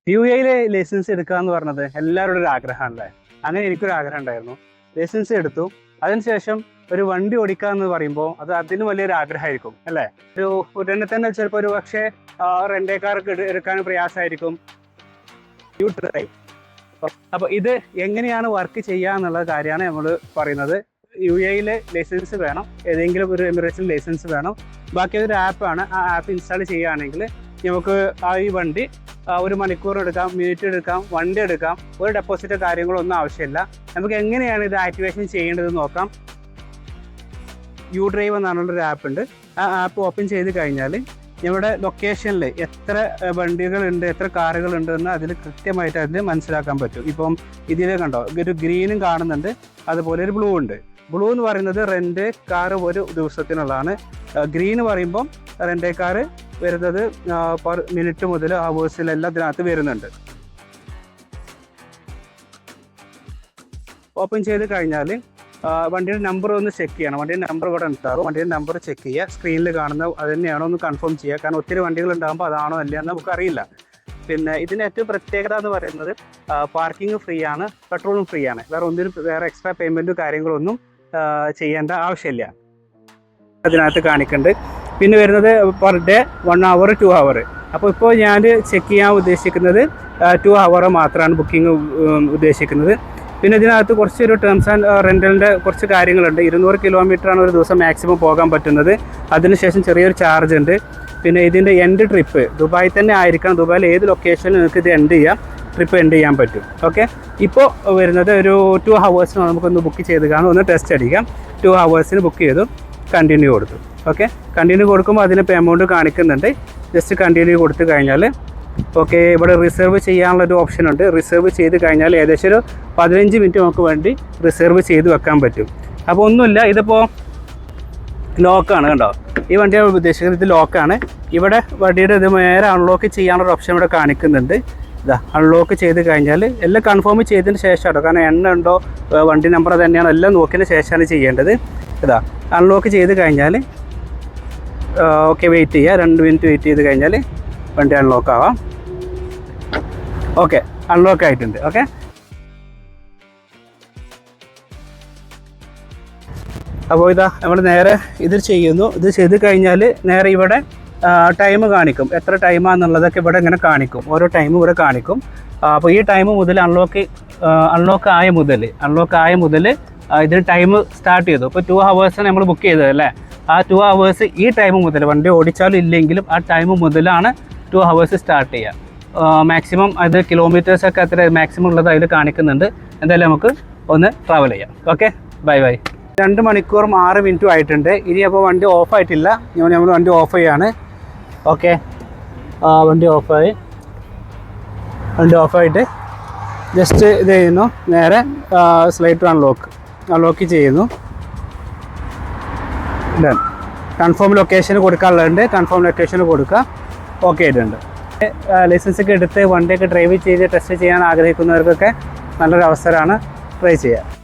U എയിലെ licence എടുക്കുക എന്ന് പറഞ്ഞത് എല്ലാവരുടെ ഒരു ആഗ്രഹമാണല്ലേ. അങ്ങനെ എനിക്കൊരു ആഗ്രഹം ഉണ്ടായിരുന്നു. ലൈസൻസ് എടുത്തു. അതിനുശേഷം ഒരു വണ്ടി ഓടിക്കുക എന്ന് പറയുമ്പോൾ അത് അതിന് വലിയൊരു ആഗ്രഹമായിരിക്കും അല്ലേ. ഉടനെ തന്നെ ചിലപ്പോൾ ഒരു പക്ഷേ റെൻ്റേ കാർ എടുക്കാൻ പ്രയാസമായിരിക്കും. അപ്പോൾ ഇത് എങ്ങനെയാണ് വർക്ക് ചെയ്യുക എന്നുള്ള കാര്യമാണ് നമ്മൾ പറയുന്നത്. യു എയിലെ ലൈസൻസ് വേണം, ഏതെങ്കിലും ഒരു എമിറേറ്റ്സിൽ ലൈസൻസ് വേണം. ബാക്കി അതൊരു ആപ്പാണ്. ആ ആപ്പ് ഇൻസ്റ്റാൾ ചെയ്യുകയാണെങ്കിൽ നമുക്ക് ഈ വണ്ടി 1 മണിക്കൂർ എടുക്കാം, മിനിറ്റ് എടുക്കാം, വണ്ടി എടുക്കാം. ഒരു ഡെപ്പോസിറ്റോ കാര്യങ്ങളോ ഒന്നും ആവശ്യമില്ല. നമുക്ക് എങ്ങനെയാണ് ഇത് ആക്ടിവേഷൻ ചെയ്യേണ്ടതെന്ന് നോക്കാം. യു ഡ്രൈവ് എന്നാണുള്ളൊരു ആപ്പ് ഉണ്ട്. ആ ആപ്പ് ഓപ്പൺ ചെയ്ത് കഴിഞ്ഞാൽ നമ്മുടെ ലൊക്കേഷനിൽ എത്ര വണ്ടികളുണ്ട്, എത്ര കാറുകളുണ്ട് എന്ന് അതിൽ കൃത്യമായിട്ട് അതിൽ മനസ്സിലാക്കാൻ പറ്റും. ഇപ്പം ഇതിൽ കണ്ടോ, ഒരു ഗ്രീനും കാണുന്നുണ്ട്, അതുപോലെ ഒരു ബ്ലൂ ഉണ്ട്. ബ്ലൂ എന്ന് പറയുന്നത് റെൻ്റ് കാറ് ഒരു ദിവസത്തിനുള്ളതാണ്. ഗ്രീൻ പറയുമ്പം റെൻ്റേ കാറ് വരുന്നത് പെർ മിനിറ്റ് മുതൽ ഹവേഴ്സിലെല്ലാം ഇതിനകത്ത് വരുന്നുണ്ട്. ഓപ്പൺ ചെയ്ത് കഴിഞ്ഞാൽ വണ്ടിയുടെ നമ്പർ ഒന്ന് ചെക്ക് ചെയ്യണം. വണ്ടിയുടെ നമ്പർ ഇവിടെ ഉണ്ടാകും. വണ്ടിയുടെ നമ്പർ ചെക്ക് ചെയ്യുക. സ്ക്രീനിൽ കാണുന്ന അത് തന്നെയാണോ ഒന്ന് കൺഫേം ചെയ്യുക. കാരണം ഒത്തിരി വണ്ടികൾ ഉണ്ടാകുമ്പോൾ അതാണോ അല്ലയെന്ന് നമുക്കറിയില്ല. പിന്നെ ഇതിൻ്റെ ഏറ്റവും പ്രത്യേകത എന്ന് പറയുന്നത് പാർക്കിംഗ് ഫ്രീ ആണ്, പെട്രോളും ഫ്രീ ആണ്. വേറെ എക്സ്ട്രാ പേയ്മെൻറ്റും കാര്യങ്ങളൊന്നും ചെയ്യേണ്ട ആവശ്യമില്ല. അതിനകത്ത് കാണിക്കുന്നുണ്ട്. പിന്നെ വരുന്നത് പെർ ഡേ 1 hour 2 hour. അപ്പോൾ ഇപ്പോൾ ഞാൻ ചെക്ക് ചെയ്യാൻ ഉദ്ദേശിക്കുന്നത് 2 hour മാത്രമാണ് ബുക്കിംഗ് ഉദ്ദേശിക്കുന്നത്. പിന്നെ ഇതിനകത്ത് കുറച്ചൊരു ടേംസ് ആൻഡ് റെൻ്റലിൻ്റെ കുറച്ച് കാര്യങ്ങളുണ്ട്. 200 കിലോമീറ്ററാണ് ഒരു ദിവസം മാക്സിമം പോകാൻ പറ്റുന്നത്. അതിനുശേഷം ചെറിയൊരു ചാർജ് ഉണ്ട്. പിന്നെ ഇതിൻ്റെ എൻഡ് ട്രിപ്പ് ദുബായിൽ തന്നെ ആയിരിക്കണം. ദുബായിൽ ഏത് ലൊക്കേഷനിൽ നിങ്ങൾക്ക് ഇത് എൻഡ് ചെയ്യാം, ട്രിപ്പ് എൻഡ് ചെയ്യാൻ പറ്റും. ഓക്കെ, ഇപ്പോൾ വരുന്നത് ഒരു 2 hours നമുക്കൊന്ന് ബുക്ക് ചെയ്ത് കാണും. ഒന്ന് ടെസ്റ്റ് അടിക്കാം. 2 hours ബുക്ക് ചെയ്തു, കണ്ടിന്യൂ കൊടുത്തു. ഓക്കെ, കണ്ടിന്യൂ കൊടുക്കുമ്പോൾ അതിന് എമൗണ്ട് കാണിക്കുന്നുണ്ട്. ജസ്റ്റ് കണ്ടിന്യൂ കൊടുത്തു കഴിഞ്ഞാൽ ഓക്കെ, ഇവിടെ റിസർവ് ചെയ്യാനുള്ളൊരു ഓപ്ഷൻ ഉണ്ട്. റിസർവ് ചെയ്ത് കഴിഞ്ഞാൽ ഏകദേശം ഒരു 15 മിനിറ്റ് നമുക്ക് വേണ്ടി റിസർവ് ചെയ്ത് വെക്കാൻ പറ്റും. അപ്പോൾ ഒന്നുമില്ല, ഇതിപ്പോൾ ലോക്കാണ് കണ്ടോ. ഈ വണ്ടിയാണ് ഉദ്ദേശിക്കുന്നത്. ഇത് ലോക്കാണ്. ഇവിടെ വണ്ടിയുടെ ഇത് നേരെ അൺലോക്ക് ചെയ്യാനുള്ളൊരു ഓപ്ഷൻ ഇവിടെ കാണിക്കുന്നുണ്ട്. ഇതാ അൺലോക്ക് ചെയ്ത് കഴിഞ്ഞാൽ എല്ലാം കൺഫേം ചെയ്തതിന് ശേഷമാണ്. കാരണം എണ്ണ ഉണ്ടോ, വണ്ടി നമ്പർ തന്നെയാണോ എല്ലാം നോക്കിയതിന് ശേഷമാണ് ചെയ്യേണ്ടത്. ഇതാ അൺലോക്ക് ചെയ്ത് കഴിഞ്ഞാൽ ഓക്കെ, വെയിറ്റ് ചെയ്യുക. 2 മിനിറ്റ് വെയിറ്റ് ചെയ്ത് കഴിഞ്ഞാൽ വണ്ടി അൺലോക്ക് ആവാം. ഓക്കെ, അൺലോക്ക് ആയിട്ടുണ്ട്. ഓക്കെ, അപ്പോൾ ഇതാ നമ്മൾ നേരെ ഇത് ചെയ്യുന്നു. ഇത് ചെയ്ത് കഴിഞ്ഞാൽ നേരെ ഇവിടെ ടൈം കാണിക്കും. എത്ര ടൈമാണെന്നുള്ളതൊക്കെ ഇവിടെ ഇങ്ങനെ കാണിക്കും. ഓരോ ടൈമും ഇവിടെ കാണിക്കും. അപ്പോൾ ഈ ടൈം മുതൽ അൺലോക്ക് ആയ മുതൽ ഇതിന് ടൈം സ്റ്റാർട്ട് ചെയ്തു. ഇപ്പോൾ 2 hours നമ്മൾ ബുക്ക് ചെയ്തത് അല്ലേ. ആ 2 hours ഈ ടൈം മുതൽ വണ്ടി ഓടിച്ചാലും ഇല്ലെങ്കിലും ആ ടൈം മുതലാണ് 2 hours സ്റ്റാർട്ട് ചെയ്യുക. മാക്സിമം അത് കിലോമീറ്റേഴ്സൊക്കെ അത്ര മാക്സിമം ഉള്ളത് അതിൽ കാണിക്കുന്നുണ്ട്. എന്തായാലും നമുക്ക് ഒന്ന് ട്രാവൽ ചെയ്യാം. Okay, bye bye. 2 മണിക്കൂറും 6 മിനിറ്റും ആയിട്ടുണ്ട്. ഇനി അപ്പോൾ വണ്ടി ഓഫായിട്ടില്ല. നമ്മൾ വണ്ടി ഓഫ് ചെയ്യാണ്. ഓക്കെ, വണ്ടി ഓഫായിട്ട് ജസ്റ്റ് ഇത് ചെയ്യുന്നു. നേരെ സ്ലൈറ്റ് അൺലോക്ക് ചെയ്യുന്നു. ഡൺ. കൺഫേം ലൊക്കേഷൻ കൊടുക്കാനുള്ളതുണ്ട്. കൺഫേം ലൊക്കേഷൻ കൊടുക്കുക. ഓക്കെ ആയിട്ടുണ്ട്. ലൈസൻസൊക്കെ എടുത്ത് വണ്ടിയൊക്കെ ഡ്രൈവ് ചെയ്ത് ടെസ്റ്റ് ചെയ്യാൻ ആഗ്രഹിക്കുന്നവർക്കൊക്കെ നല്ലൊരു അവസരമാണ്. ട്രൈ ചെയ്യുക.